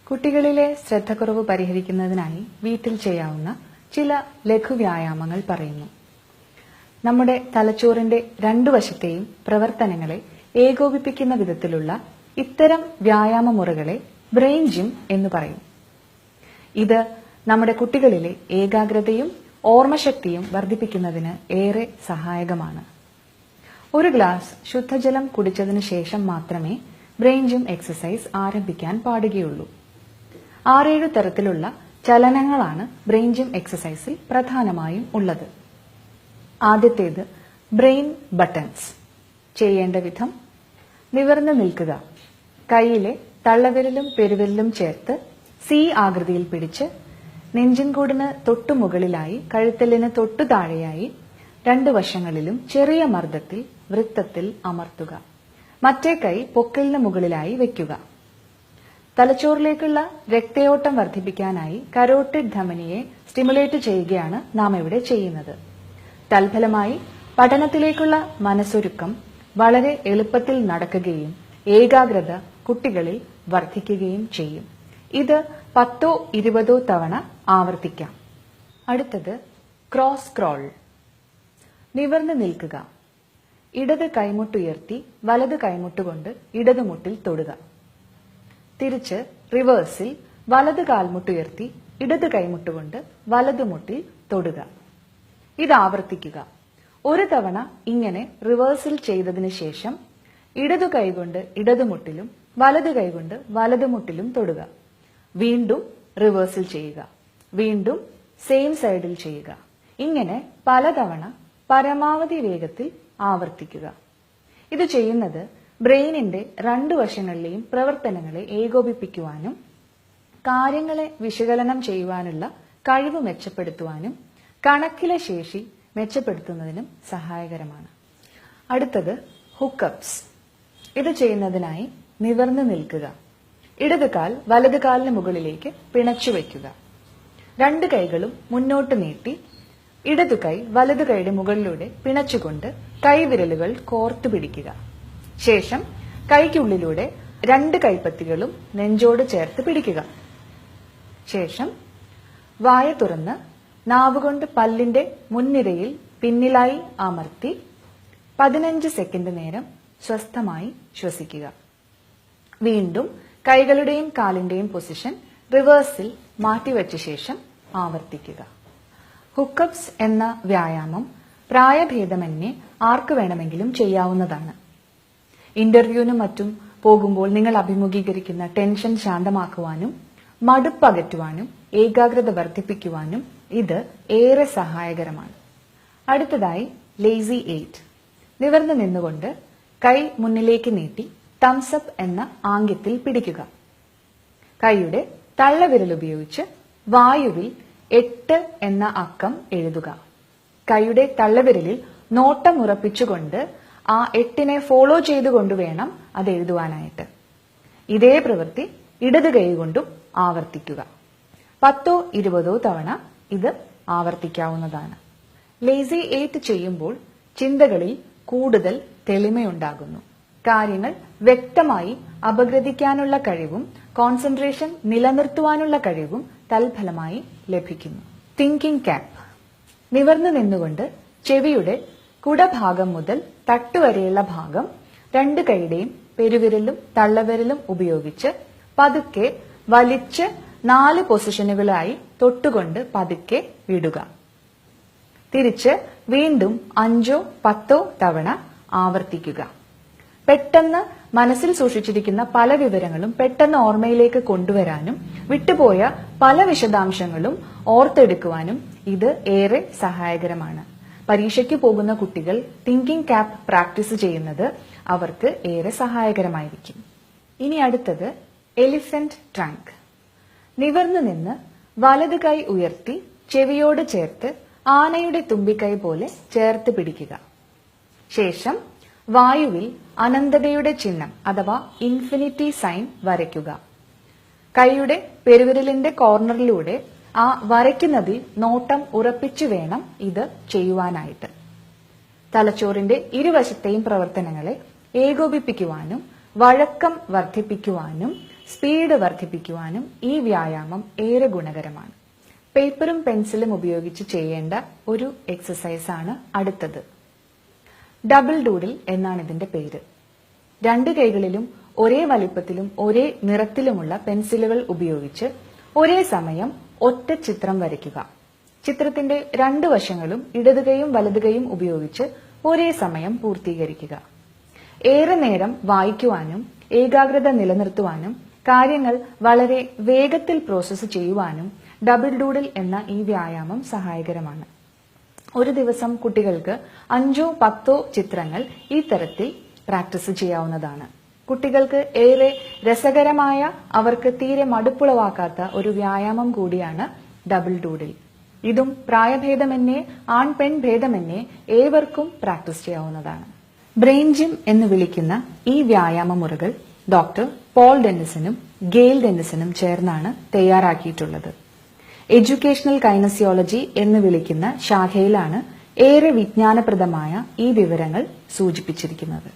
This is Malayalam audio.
കുട്ടികളിലെ ശ്രദ്ധക്കുറവ് പരിഹരിക്കുന്നതിനായി വീട്ടിൽ ചെയ്യാവുന്ന ചില ലഘുവ്യായാമങ്ങൾ പറയുന്നു. നമ്മുടെ തലച്ചോറിന്റെ രണ്ടു വശത്തെയും പ്രവർത്തനങ്ങളെ ഏകോപിപ്പിക്കുന്ന വിധത്തിലുള്ള ഇത്തരം വ്യായാമ മുറകളെ ബ്രെയിൻ ജിം എന്ന് പറയും. ഇത് നമ്മുടെ കുട്ടികളിലെ ഏകാഗ്രതയും ഓർമ്മശക്തിയും വർദ്ധിപ്പിക്കുന്നതിന് ഏറെ സഹായകമാണ്. ഒരു ഗ്ലാസ് ശുദ്ധജലം കുടിച്ചതിനു ശേഷം മാത്രമേ ബ്രെയിൻ ജിം എക്സസൈസ് ആരംഭിക്കാൻ പാടുകയുള്ളൂ. 6-7 തരത്തിലുള്ള ചലനങ്ങളാണ് ബ്രെയിൻ ജിം എക്സസൈസിൽ പ്രധാനമായും ഉള്ളത്. ആദ്യത്തേത് ബ്രെയിൻ ബട്ടൺസ്. ചെയ്യേണ്ട വിധം: നിവർന്നു നിൽക്കുക. കൈയിലെ തള്ളവിരലും പെരുവിരലും ചേർത്ത് സി ആകൃതിയിൽ പിടിച്ച് നെഞ്ചിൻകൂടിന് തൊട്ടുമുകളിലായി കഴുത്തലിന് തൊട്ടു താഴെയായി രണ്ടു വശങ്ങളിലും ചെറിയ മർദ്ദത്തിൽ വൃത്തത്തിൽ അമർത്തുക. മറ്റേ കൈ പൊക്കിളിന് മുകളിലായി വയ്ക്കുക. തലച്ചോറിലേക്കുള്ള രക്തയോട്ടം വർദ്ധിപ്പിക്കാനായി കരോട്ടിഡ് ധമനിയെ സ്റ്റിമുലേറ്റ് ചെയ്യുകയാണ് നാം ഇവിടെ ചെയ്യുന്നത്. തൽഫലമായി പഠനത്തിലേക്കുള്ള മനസ്സൊരുക്കം വളരെ എളുപ്പത്തിൽ നടക്കുകയും ഏകാഗ്രത കുട്ടികളിൽ വർദ്ധിക്കുകയും ചെയ്യും. ഇത് 10-20 തവണ ആവർത്തിക്കാം. അടുത്തത് ക്രോസ് ക്രോൾ. നിവർന്നു നിൽക്കുക. ഇടത് കൈമുട്ടുയർത്തി വലത് കൈമുട്ടുകൊണ്ട് ഇടതുമുട്ടിൽ തൊടുക. തിരിച്ച് റിവേഴ്സിൽ വലത് കാൽമുട്ടുയർത്തി ഇടത് കൈമുട്ടുകൊണ്ട് വലതുമുട്ടിൽ തൊടുക. ഇത് ആവർത്തിക്കുക. ഒരു തവണ ഇങ്ങനെ റിവേഴ്സിൽ ചെയ്തതിനു ശേഷം ഇടതു കൈകൊണ്ട് ഇടതുമുട്ടിലും വലത് കൈകൊണ്ട് വലതുമുട്ടിലും തൊടുക. വീണ്ടും റിവേഴ്സിൽ ചെയ്യുക. വീണ്ടും സെയിം സൈഡിൽ ചെയ്യുക. ഇങ്ങനെ പലതവണ പരമാവധി വേഗത്തിൽ ആവർത്തിക്കുക. ഇത് ചെയ്യുന്നത് ബ്രെയിനിന്റെ രണ്ടു വശങ്ങളിലെയും പ്രവർത്തനങ്ങളെ ഏകോപിപ്പിക്കുവാനും കാര്യങ്ങളെ വിശകലനം ചെയ്യുവാനുള്ള കഴിവ് മെച്ചപ്പെടുത്തുവാനും കണക്കിലെ ശേഷി മെച്ചപ്പെടുത്തുന്നതിനും സഹായകരമാണ്. അടുത്തത് ഹുക്കപ്സ്. ഇത് ചെയ്യുന്നതിനായി നിവർന്നു നിൽക്കുക. ഇടത് കാൽ വലത് കാലിന് മുകളിലേക്ക് പിണച്ചു വയ്ക്കുക. രണ്ട് കൈകളും മുന്നോട്ട് നീട്ടി ഇടതു കൈ വലതു കൈയുടെ മുകളിലൂടെ പിണച്ചുകൊണ്ട് കൈവിരലുകൾ കോർത്തു പിടിക്കുക. ശേഷം കൈക്കുള്ളിലൂടെ രണ്ട് കൈപ്പത്തികളും നെഞ്ചോട് ചേർത്ത് പിടിക്കുക. ശേഷം വായ തുറന്ന് നാവുകൊണ്ട് പല്ലിന്റെ മുൻനിരയിൽ പിന്നിലായി അമർത്തി 15 സെക്കൻഡ് നേരം സ്വസ്ഥമായി ശ്വസിക്കുക. വീണ്ടും കൈകളുടെയും കാലിന്റെയും പൊസിഷൻ റിവേഴ്സിൽ മാറ്റിവെച്ച ശേഷം ആവർത്തിക്കുക. ഹുക്കപ്സ് എന്ന വ്യായാമം പ്രായഭേദമന്യേ ആർക്ക് വേണമെങ്കിലും ചെയ്യാവുന്നതാണ്. ഇന്റർവ്യൂവിനും മറ്റും പോകുമ്പോൾ നിങ്ങൾ അഭിമുഖീകരിക്കുന്ന ടെൻഷൻ ശാന്തമാക്കുവാനും മടുപ്പകറ്റുവാനും ഏകാഗ്രത വർദ്ധിപ്പിക്കുവാനും ഇത് ഏറെ സഹായകരമാണ്. അടുത്തതായി ലേസി 8. നിവർന്നു നിന്നുകൊണ്ട് കൈ മുന്നിലേക്ക് നീട്ടി തംസപ്പ് എന്ന ആംഗ്യത്തിൽ പിടിക്കുക. കൈയുടെ തള്ളവിരൽ ഉപയോഗിച്ച് വായുവിൽ 8 എന്ന അക്കം എഴുതുക. കൈയുടെ തള്ളവിരലിൽ നോട്ടം ഉറപ്പിച്ചുകൊണ്ട് ആ 8നെ ഫോളോ ചെയ്തുകൊണ്ട് വേണം അത് എഴുതുവാനായിട്ട്. ഇതേ പ്രവൃത്തി ഇടത് കൈ കൊണ്ടും ആവർത്തിക്കുക. 10-20 തവണ ഇത് ആവർത്തിക്കാവുന്നതാണ്. ലേസി 8 ചെയ്യുമ്പോൾ ചിന്തകളിൽ കൂടുതൽ തെളിമയുണ്ടാകുന്നു. കാര്യങ്ങൾ വ്യക്തമായി അപഗ്രഥിക്കാനുള്ള കഴിവും കോൺസെൻട്രേഷൻ നിലനിർത്തുവാനുള്ള കഴിവും തൽഫലമായി ലഭിക്കുന്നു. Thinking cap. നിവർന്നു നിന്നുകൊണ്ട് ചെവിയുടെ കുടഭാഗം മുതൽ തട്ടുവരെയുള്ള ഭാഗം രണ്ട് കൈയുടെയും പെരുവിരലും തള്ളവിരലും ഉപയോഗിച്ച് പതുക്കെ വലിച്ച് 4 പൊസിഷനുകളായി തൊട്ടുകൊണ്ട് പതുക്കെ വിടുക. തിരിച്ച് വീണ്ടും 5-10 തവണ ആവർത്തിക്കുക. പെട്ടെന്ന് മനസ്സിൽ സൂക്ഷിച്ചിരിക്കുന്ന പല വിവരങ്ങളും പെട്ടെന്ന് ഓർമ്മയിലേക്ക് കൊണ്ടുവരാനും വിട്ടുപോയ പല വിശദാംശങ്ങളും ഓർത്തെടുക്കുവാനും ഇത് ഏറെ സഹായകരമാണ്. പരീക്ഷയ്ക്ക് പോകുന്ന കുട്ടികൾ തിങ്കിംഗ് ക്യാപ്പ് പ്രാക്ടീസ് ചെയ്യുന്നത് അവർക്ക് ഏറെ സഹായകരമായിരിക്കും. ഇനി അടുത്തത് എലിഫന്റ് ട്രങ്ക്. നിവർന്നു നിന്ന് വലത് കൈ ഉയർത്തി ചെവിയോട് ചേർത്ത് ആനയുടെ തുമ്പിക്കൈ പോലെ ചേർത്ത് പിടിക്കുക. ശേഷം വായുവിൽ അനന്തതയുടെ ചിഹ്നം അഥവാ ഇൻഫിനിറ്റി സൈൻ വരയ്ക്കുക. കൈയുടെ പെരുവിരലിന്റെ കോർണറിലൂടെ ആ വരയ്ക്കുന്നതിൽ നോട്ടം ഉറപ്പിച്ചു വേണം ഇത് ചെയ്യുവാനായിട്ട്. തലച്ചോറിന്റെ ഇരുവശത്തെയും പ്രവർത്തനങ്ങളെ ഏകോപിപ്പിക്കുവാനും വഴക്കം വർദ്ധിപ്പിക്കുവാനും സ്പീഡ് വർദ്ധിപ്പിക്കുവാനും ഈ വ്യായാമം ഏറെ ഗുണകരമാണ്. പേപ്പറും പെൻസിലും ഉപയോഗിച്ച് ചെയ്യേണ്ട ഒരു എക്സസൈസാണ് അടുത്തത്. ഡബിൾ ഡൂഡിൽ എന്നാണ് ഇതിന്റെ പേര്. രണ്ട് കൈകളിലും ഒരേ വലിപ്പത്തിലും ഒരേ നിറത്തിലുമുള്ള പെൻസിലുകൾ ഉപയോഗിച്ച് ഒരേ സമയം ഒറ്റ ചിത്രം വരയ്ക്കുക. ചിത്രത്തിന്റെ രണ്ട് വശങ്ങളും ഇടത് കൈയും വലത് കൈയും ഉപയോഗിച്ച് ഒരേ സമയം പൂർത്തീകരിക്കുക. ഏറെ നേരം വായിക്കുവാനും ഏകാഗ്രത നിലനിർത്തുവാനും കാര്യങ്ങൾ വളരെ വേഗത്തിൽ പ്രോസസ്സ് ചെയ്യുവാനും ഡബിൾ ഡൂഡിൽ എന്ന ഈ വ്യായാമം സഹായകരമാണ്. ഒരു ദിവസം കുട്ടികൾക്ക് 5-10 ചിത്രങ്ങൾ ഈ തരത്തിൽ പ്രാക്ടീസ് ചെയ്യാവുന്നതാണ്. കുട്ടികൾക്ക് ഏറെ രസകരമായ, അവർക്ക് തീരെ മടുപ്പുളവാക്കാത്ത ഒരു വ്യായാമം കൂടിയാണ് ഡബിൾ ഡൂഡിൽ. ഇതും പ്രായഭേദമന്യേ ആൺ പെൺ ഭേദമന്യേ ഏവർക്കും പ്രാക്ടീസ് ചെയ്യാവുന്നതാണ്. ബ്രെയിൻ ജിം എന്ന് വിളിക്കുന്ന ഈ വ്യായാമ മുറകൾ ഡോക്ടർ പോൾ ഡെന്നിസനും ഗെയിൽ ഡെന്നിസനും ചേർന്നാണ് തയ്യാറാക്കിയിട്ടുള്ളത്. എഡ്യൂക്കേഷണൽ കൈനസിയോളജി എന്ന് വിളിക്കുന്ന ശാഖയിലാണ് ഏറെ വിജ്ഞാനപ്രദമായ ഈ വിവരങ്ങൾ സൂചിപ്പിച്ചിരിക്കുന്നത്.